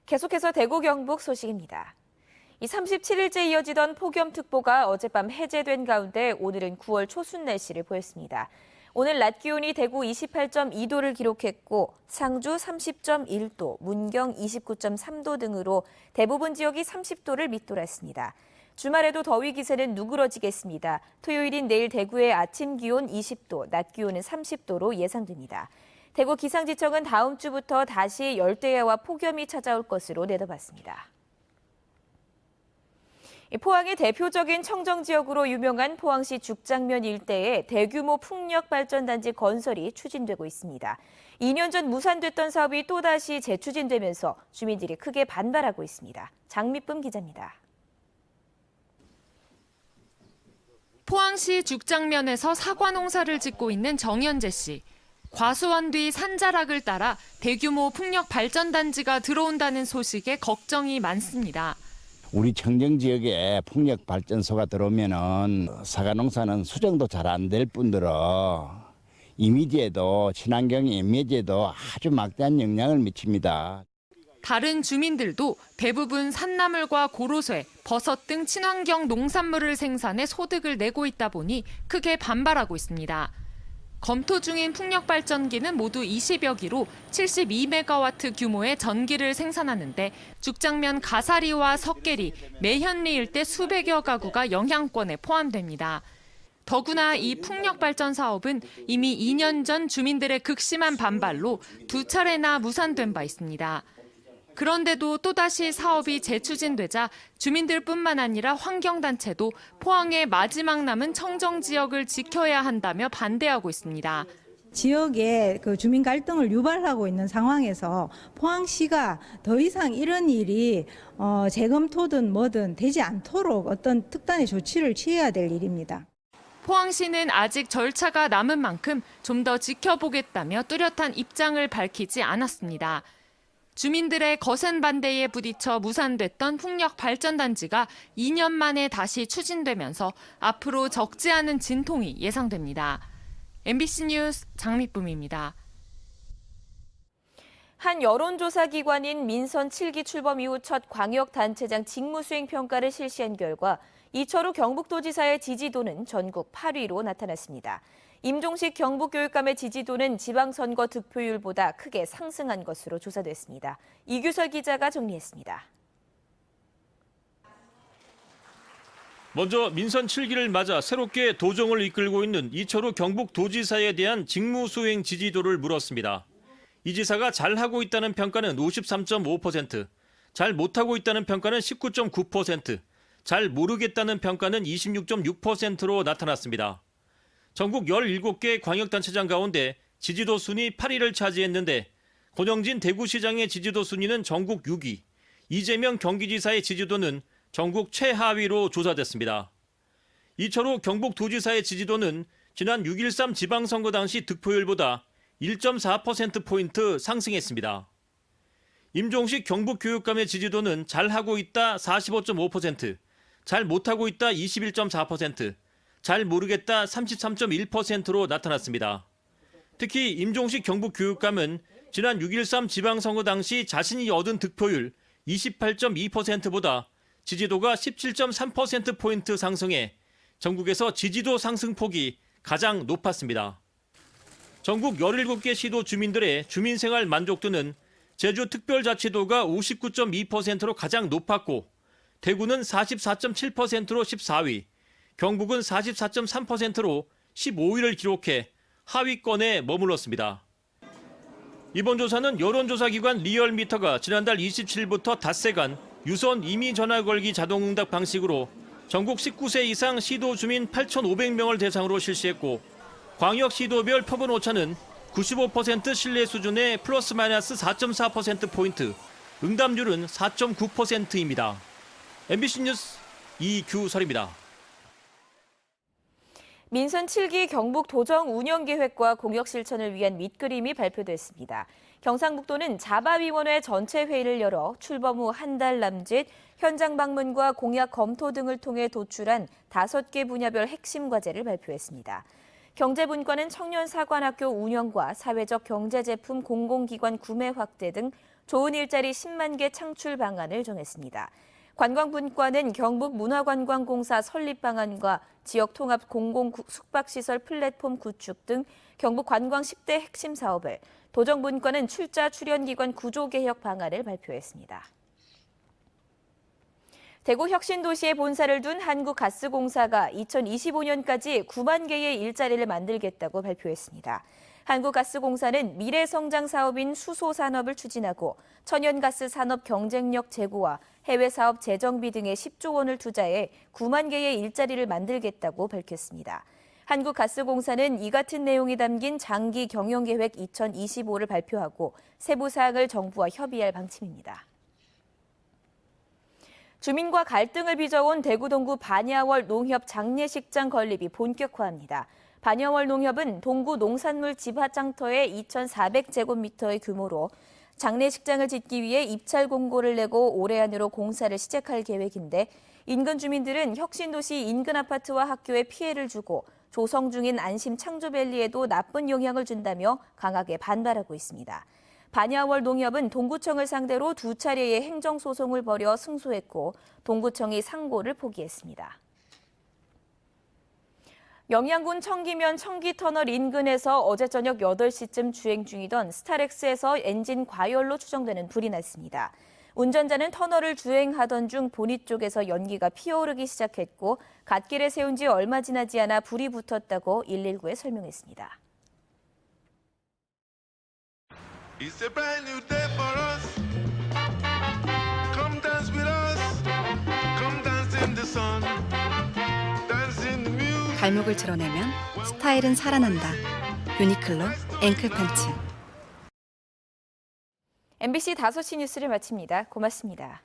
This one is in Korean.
계속해서 대구 경북 소식입니다. 이 37일째 이어지던 폭염특보가 어젯밤 해제된 가운데 오늘은 9월 초순 날씨를 보였습니다. 오늘 낮 기온이 대구 28.2도를 기록했고 상주 30.1도, 문경 29.3도 등으로 대부분 지역이 30도를 밑돌았습니다. 주말에도 더위 기세는 누그러지겠습니다. 토요일인 내일 대구의 아침 기온 20도, 낮 기온은 30도로 예상됩니다. 대구 기상지청은 다음 주부터 다시 열대야와 폭염이 찾아올 것으로 내다봤습니다. 포항의 대표적인 청정 지역으로 유명한 포항시 죽장면 일대에 대규모 풍력발전단지 건설이 추진되고 있습니다. 2년 전 무산됐던 사업이 또다시 재추진되면서 주민들이 크게 반발하고 있습니다. 장미쁨 기자입니다. 포항시 죽장면에서 사과 농사를 짓고 있는 정현재 씨. 과수원 뒤 산자락을 따라 대규모 풍력 발전단지가 들어온다는 소식에 걱정이 많습니다. 우리 청정 지역에 풍력 발전소가 들어오면은 사과 농사는 수정도 잘 안 될 뿐더러 이미지에도 친환경 이미지에도 아주 막대한 영향을 미칩니다. 다른 주민들도 대부분 산나물과 고로쇠, 버섯 등 친환경 농산물을 생산해 소득을 내고 있다 보니 크게 반발하고 있습니다. 검토 중인 풍력발전기는 모두 20여 기로 72메가와트 규모의 전기를 생산하는데 죽장면 가사리와 석계리, 매현리 일대 수백여 가구가 영향권에 포함됩니다. 더구나 이 풍력발전 사업은 이미 2년 전 주민들의 극심한 반발로 2차례나 무산된 바 있습니다. 그런데도 또다시 사업이 재추진되자 주민들뿐만 아니라 환경단체도 포항의 마지막 남은 청정 지역을 지켜야 한다며 반대하고 있습니다. 지역에 주민 갈등을 유발하고 있는 상황에서 포항시가 더 이상 이런 일이 재검토든 뭐든 되지 않도록 어떤 특단의 조치를 취해야 될 일입니다. 포항시는 아직 절차가 남은 만큼 좀 더 지켜보겠다며 뚜렷한 입장을 밝히지 않았습니다. 주민들의 거센 반대에 부딪혀 무산됐던 풍력 발전단지가 2년 만에 다시 추진되면서 앞으로 적지 않은 진통이 예상됩니다. MBC 뉴스 장미쁨입니다. 한 여론조사 기관인 민선 7기 출범 이후 첫 광역단체장 직무수행 평가를 실시한 결과 이철우 경북도지사의 지지도는 전국 8위로 나타났습니다. 임종식 경북교육감의 지지도는 지방선거 득표율보다 크게 상승한 것으로 조사됐습니다. 이규설 기자가 정리했습니다. 먼저 민선 7기를 맞아 새롭게 도정을 이끌고 있는 이철우 경북도지사에 대한 직무수행 지지도를 물었습니다. 이 지사가 잘하고 있다는 평가는 53.5%, 잘 못하고 있다는 평가는 19.9%, 잘 모르겠다는 평가는 26.6%로 나타났습니다. 전국 17개 광역단체장 가운데 지지도 순위 8위를 차지했는데 권영진 대구시장의 지지도 순위는 전국 6위, 이재명 경기지사의 지지도는 전국 최하위로 조사됐습니다. 이철우 경북도지사의 지지도는 지난 6.13 지방선거 당시 득표율보다 1.4%포인트 상승했습니다. 임종식 경북교육감의 지지도는 잘하고 있다 45.5%, 잘 못하고 있다 21.4%, 잘 모르겠다 33.1%로 나타났습니다. 특히 임종식 경북교육감은 지난 6.13 지방선거 당시 자신이 얻은 득표율 28.2%보다 지지도가 17.3%포인트 상승해 전국에서 지지도 상승폭이 가장 높았습니다. 전국 17개 시도 주민들의 주민생활 만족도는 제주특별자치도가 59.2%로 가장 높았고 대구는 44.7%로 14위, 경북은 44.3%로 15위를 기록해 하위권에 머물렀습니다. 이번 조사는 여론조사기관 리얼미터가 지난달 27일부터 닷새간 유선 임의 전화 걸기 자동응답 방식으로 전국 19세 이상 시도 주민 8,500명을 대상으로 실시했고 광역 시도별 표본 오차는 95% 신뢰 수준의 플러스 마이너스 4.4%포인트, 응답률은 4.9%입니다. MBC 뉴스 이규설입니다. 민선 7기 경북 도정 운영계획과 공역 실천을 위한 밑그림이 발표됐습니다. 경상북도는 자바위원회 전체 회의를 열어 출범 후 한 달 남짓 현장 방문과 공약 검토 등을 통해 도출한 5개 분야별 핵심 과제를 발표했습니다. 경제분과는 청년사관학교 운영과 사회적 경제제품 공공기관 구매 확대 등 좋은 일자리 10만 개 창출 방안을 정했습니다. 관광분과는 경북문화관광공사 설립 방안과 지역통합 공공 숙박시설 플랫폼 구축 등 경북 관광 10대 핵심 사업을, 도정분과는 출자 출연기관 구조개혁 방안을 발표했습니다. 대구 혁신도시에 본사를 둔 한국가스공사가 2025년까지 9만 개의 일자리를 만들겠다고 발표했습니다. 한국가스공사는 미래성장 사업인 수소산업을 추진하고 천연가스 산업 경쟁력 제고와 해외 사업 재정비 등에 10조 원을 투자해 9만 개의 일자리를 만들겠다고 밝혔습니다. 한국가스공사는 이 같은 내용이 담긴 장기 경영계획 2025를 발표하고 세부 사항을 정부와 협의할 방침입니다. 주민과 갈등을 빚어온 대구 동구 반야월 농협 장례식장 건립이 본격화합니다. 반야월 농협은 동구 농산물 집합장터의 2,400제곱미터의 규모로 장례식장을 짓기 위해 입찰 공고를 내고 올해 안으로 공사를 시작할 계획인데, 인근 주민들은 혁신도시 인근 아파트와 학교에 피해를 주고 조성 중인 안심 창조밸리에도 나쁜 영향을 준다며 강하게 반발하고 있습니다. 반야월 농협은 동구청을 상대로 2차례의 행정소송을 벌여 승소했고 동구청이 상고를 포기했습니다. 영양군 청기면 청기터널 인근에서 어제 저녁 8시쯤 주행 중이던 스타렉스에서 엔진 과열로 추정되는 불이 났습니다. 운전자는 터널을 주행하던 중 보닛 쪽에서 연기가 피어오르기 시작했고 갓길에 세운 지 얼마 지나지 않아 불이 붙었다고 119에 설명했습니다. It's a brand new day for us. Come dance with us. Come dance in the sun. Dance in the music. 발목을 드러내면 스타일은 살아난다. 유니클로 앵클 팬츠. MBC 5시 뉴스를 마칩니다. 고맙습니다.